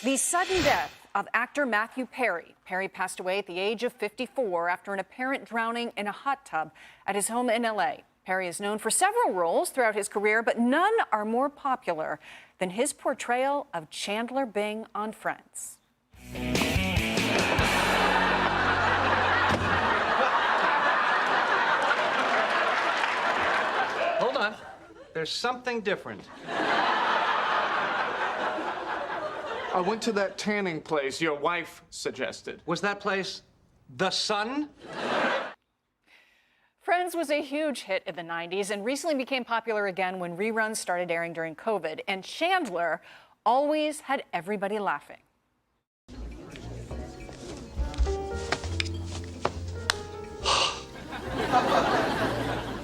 The sudden death of actor Matthew Perry. Perry passed away at the age of 54 after an apparent drowning in a hot tub at his home in L.A. Perry is known for several roles throughout his career, but none are more popular than his portrayal of Chandler Bing on Friends. Hold on. There's something different. I went to that tanning place your wife suggested. Was that place The Sun? Friends was a huge hit in the 90s and recently became popular again when reruns started airing during COVID. And Chandler always had everybody laughing.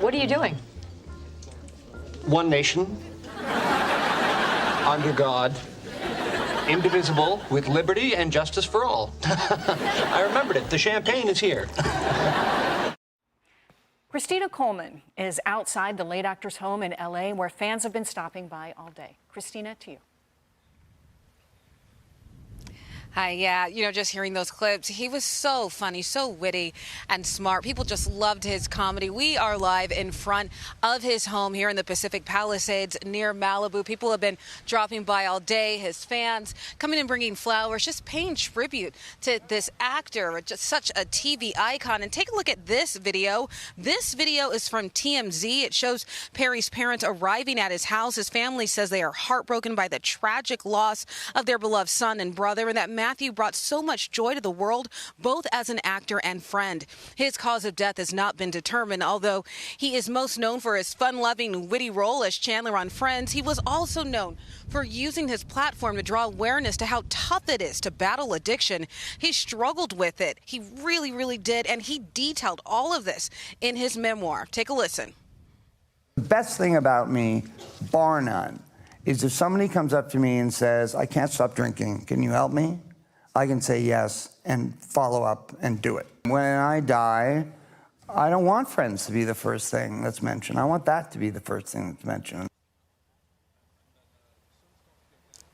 What are you doing? One nation, under God, indivisible, with liberty and justice for all. I remembered it. The champagne is here. Christina Coleman is outside the late actor's home in L.A., where fans have been stopping by all day. Christina, to you. Hi, yeah, just hearing those clips, he was so funny, so witty and smart. People just loved his comedy. We are live in front of his home here in the Pacific Palisades near Malibu. People have been dropping by all day, his fans coming and bringing flowers, just paying tribute to this actor, just such a TV icon. And take a look at this video. This video is from TMZ. It shows Perry's parents arriving at his house. His family says they are heartbroken by the tragic loss of their beloved son and brother, and that Matthew brought so much joy to the world, both as an actor and friend. His cause of death has not been determined, although he is most known for his fun-loving, witty role as Chandler on Friends. He was also known for using his platform to draw awareness to how tough it is to battle addiction. He struggled with it. He really, really did, and he detailed all of this in his memoir. Take a listen. The best thing about me, bar none, is if somebody comes up to me and says, I can't stop drinking, can you help me? I can say yes and follow up and do it. When I die, I don't want Friends to be the first thing that's mentioned. I want that to be the first thing that's mentioned.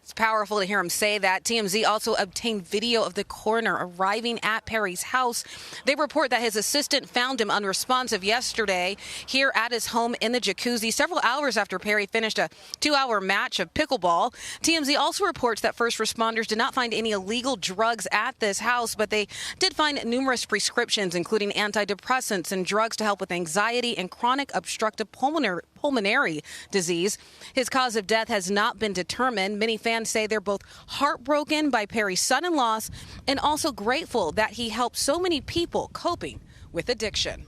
It's powerful to hear him say that. TMZ also obtained video of the coroner arriving at Perry's house. They report that his assistant found him unresponsive yesterday here at his home in the jacuzzi, several hours after Perry finished a 2-hour match of pickleball. TMZ also reports that first responders did not find any illegal drugs at this house, but they did find numerous prescriptions, including antidepressants and drugs to help with anxiety and chronic obstructive pulmonary disease. His cause of death has not been determined. Many fans say they're both heartbroken by Perry's sudden loss and also grateful that he helped so many people coping with addiction.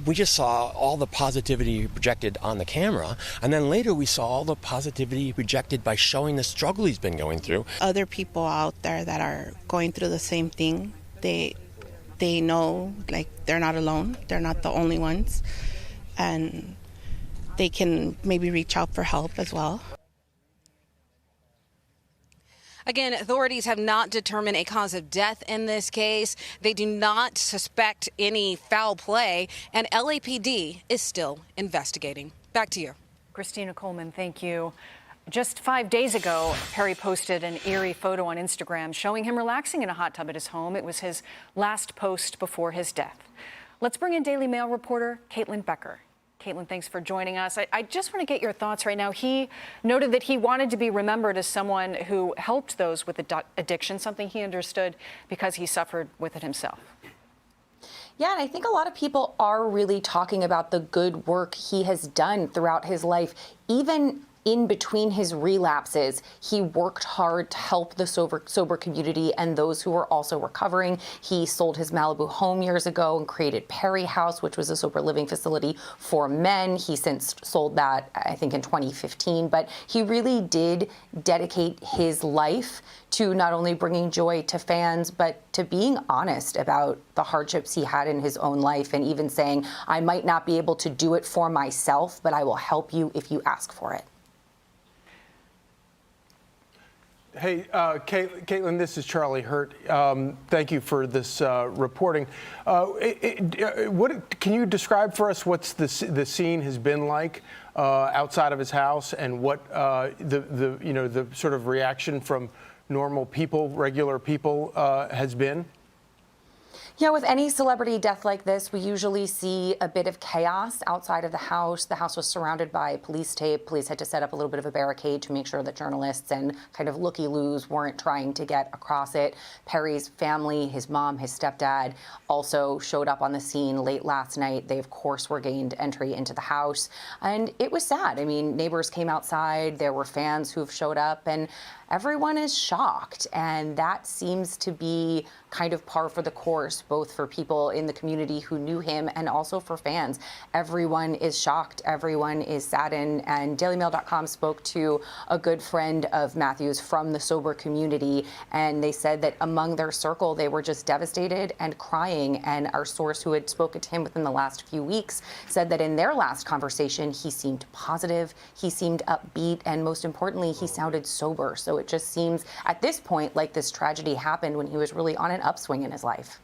We just saw all the positivity projected on the camera, and then later we saw all the positivity projected by showing the struggle he's been going through. Other people out there that are going through the same thing, they know, like, they're not alone. They're not the only ones. And they can maybe reach out for help as well. Again, authorities have not determined a cause of death in this case. They do not suspect any foul play, and LAPD is still investigating. Back to you. Christina Coleman, thank you. Just 5 days ago, Perry posted an eerie photo on Instagram showing him relaxing in a hot tub at his home. It was his last post before his death. Let's bring in Daily Mail reporter Caitlin Becker. Caitlin, thanks for joining us. I just want to get your thoughts right now. He noted that he wanted to be remembered as someone who helped those with addiction, something he understood because he suffered with it himself. Yeah, and I think a lot of people are really talking about the good work he has done throughout his life. Even in between his relapses, he worked hard to help the sober community and those who were also recovering. He sold his Malibu home years ago and created Perry House, which was a sober living facility for men. He since sold that, I think, in 2015. But he really did dedicate his life to not only bringing joy to fans, but to being honest about the hardships he had in his own life, and even saying, I might not be able to do it for myself, but I will help you if you ask for it. Hey, Caitlin, this is Charlie Hurt. Thank you for this reporting. Can you describe for us what's the scene has been like outside of his house, and what the sort of reaction from normal people, regular people, has been? Yeah, with any celebrity death like this, we usually see a bit of chaos outside of the house. The house was surrounded by police tape. Police had to set up a little bit of a barricade to make sure that journalists and kind of looky-loos weren't trying to get across it. Perry's family, his mom, his stepdad, also showed up on the scene late last night. They, of course, were gained entry into the house. And it was sad. I mean, neighbors came outside. There were fans who've showed up, and everyone is shocked. And that seems to be kind of par for the course, both for people in the community who knew him and also for fans. Everyone is shocked. Everyone is saddened. And DailyMail.com spoke to a good friend of Matthew's from the sober community, and they said that among their circle, they were just devastated and crying. And our source who had spoken to him within the last few weeks said that in their last conversation, he seemed positive, he seemed upbeat, and most importantly, he sounded sober. So it just seems at this point like this tragedy happened when he was really on an upswing in his life.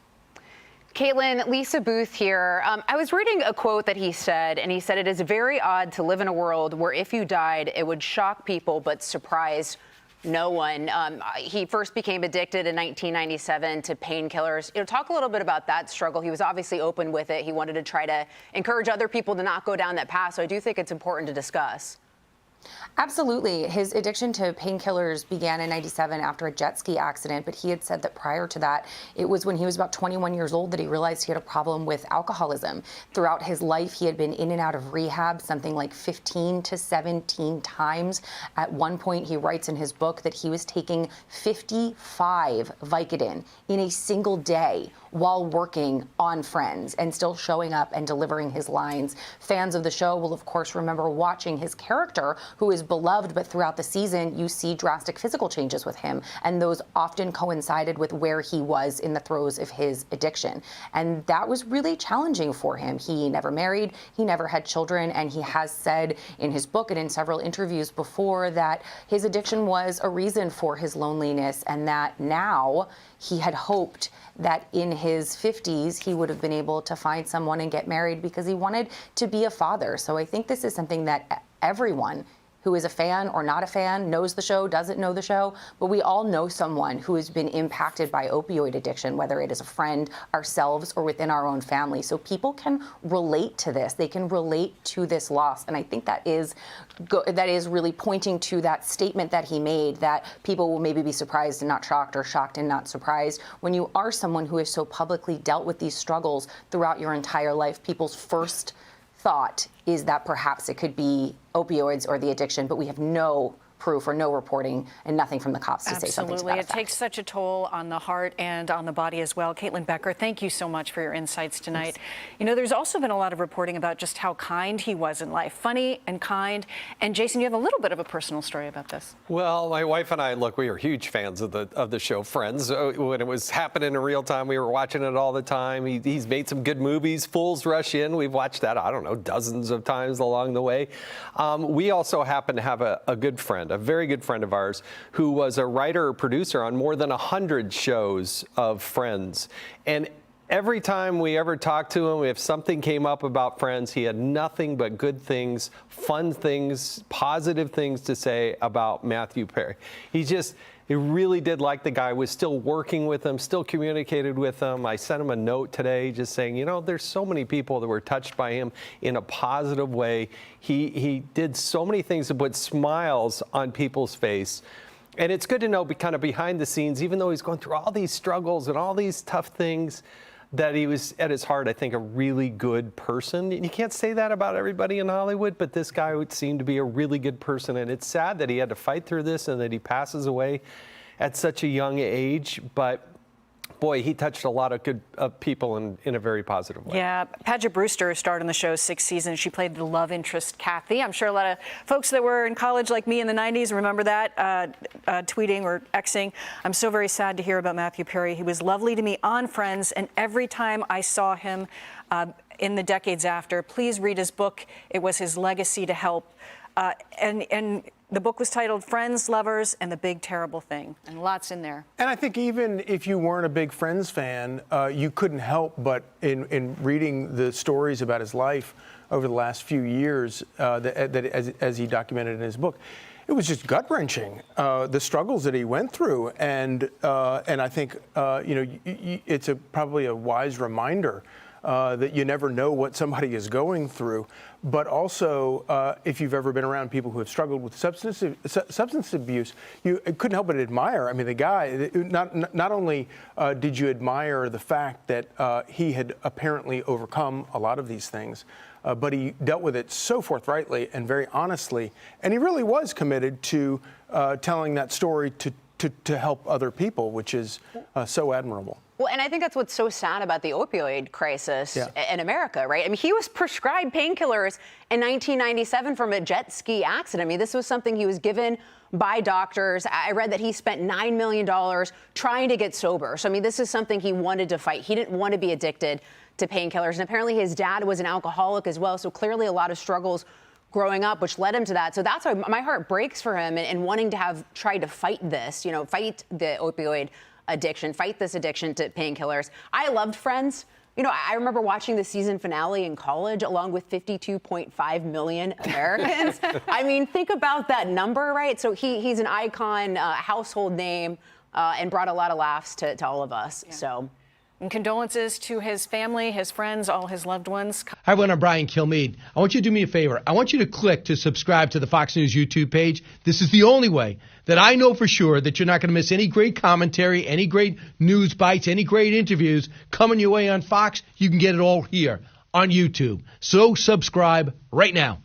Caitlin, Lisa Booth here. I was reading a quote that he said, and he said, "It is very odd to live in a world where if you died, it would shock people but surprise no one." He first became addicted in 1997 to painkillers. Talk a little bit about that struggle. He was obviously open with it. He wanted to try to encourage other people to not go down that path. So I do think it's important to discuss. Absolutely. His addiction to painkillers began in 97 after a jet ski accident, but he had said that prior to that, it was when he was about 21 years old that he realized he had a problem with alcoholism. Throughout his life, he had been in and out of rehab something like 15 to 17 times. At one point, he writes in his book that he was taking 55 Vicodin in a single day while working on Friends and still showing up and delivering his lines. Fans of the show will, of course, remember watching his character, who is beloved, but throughout the season, you see drastic physical changes with him, and those often coincided with where he was in the throes of his addiction. And that was really challenging for him. He never married, he never had children, and he has said in his book and in several interviews before that his addiction was a reason for his loneliness, and that now he had hoped that in his 50s he would have been able to find someone and get married because he wanted to be a father. So I think this is something that everyone who is a fan or not a fan, knows the show, doesn't know the show, but we all know someone who has been impacted by opioid addiction, whether it is a friend, ourselves, or within our own family. So people can relate to this. They can relate to this loss. And I think that is really pointing to that statement that he made, that people will maybe be surprised and not shocked, or shocked and not surprised. When you are someone who has so publicly dealt with these struggles throughout your entire life, people's first thought is that perhaps it could be opioids or the addiction, but we have no proof or no reporting and nothing from the cops to say something to that Absolutely. It effect. takes such a toll on the heart and on the body as well. Caitlin Becker, thank you so much for your insights tonight. Thanks. You know, there's also been a lot of reporting about just how kind he was in life, funny and kind. And Jason, you have a little bit of a personal story about this. Well, my wife and I, look, we were huge fans of the show Friends. When it was happening in real time, we were watching it all the time. He's made some good movies. Fools Rush In. We've watched that, I don't know, dozens of times along the way. We also happen to have a good friend, a very good friend of ours, who was a writer or producer on more than 100 shows of Friends. And every time we ever talked to him, if something came up about Friends, he had nothing but good things, fun things, positive things to say about Matthew Perry. He really did like the guy, was still working with him, still communicated with him. I sent him a note today just saying, you know, there's so many people that were touched by him in a positive way. He did so many things to put smiles on people's face. And it's good to know kind of behind the scenes, even though he's going through all these struggles and all these tough things, that he was at his heart, I think, a really good person. You can't say that about everybody in Hollywood, but this guy would seem to be a really good person. And it's sad that he had to fight through this and that he passes away at such a young age. But boy, he touched a lot of good people in a very positive way. Yeah, Paget Brewster starred in the show's 6th season. She played the love interest, Kathy. I'm sure a lot of folks that were in college like me in the 90s remember that, tweeting or Xing. I'm so very sad to hear about Matthew Perry. He was lovely to me on Friends, and every time I saw him in the decades after, please read his book. It was his legacy to help. And the book was titled Friends, Lovers, and the Big Terrible Thing, and lots in there. And I think even if you weren't a big Friends fan, you couldn't help but in reading the stories about his life over the last few years as he documented in his book, it was just gut-wrenching, the struggles that he went through. And I think, it's probably a wise reminder that you never know what somebody is going through. But also, if you've ever been around people who have struggled with substance abuse, you couldn't help but admire. I mean, the guy, not only did you admire the fact that he had apparently overcome a lot of these things, but he dealt with it so forthrightly and very honestly. And he really was committed to telling that story to help other people, which is so admirable. Well, and I think that's what's so sad about the opioid crisis in America, right? I mean, he was prescribed painkillers in 1997 from a jet ski accident. I mean, this was something he was given by doctors. I read that he spent $9 million trying to get sober. So, I mean, this is something he wanted to fight. He didn't want to be addicted to painkillers. And apparently his dad was an alcoholic as well. So clearly a lot of struggles growing up, which led him to that. So that's why my heart breaks for him and wanting to have tried to fight this, fight the opioid addiction, fight this addiction to painkillers. I loved Friends. I remember watching the season finale in college along with 52.5 million Americans. I mean, think about that number, right? So he's an icon, household name, and brought a lot of laughs to all of us. Yeah. So. And condolences to his family, his friends, all his loved ones. Hi, everyone. I'm Brian Kilmeade. I want you to do me a favor. I want you to click to subscribe to the Fox News YouTube page. This is the only way that I know for sure that you're not going to miss any great commentary, any great news bites, any great interviews coming your way on Fox. You can get it all here on YouTube. So subscribe right now.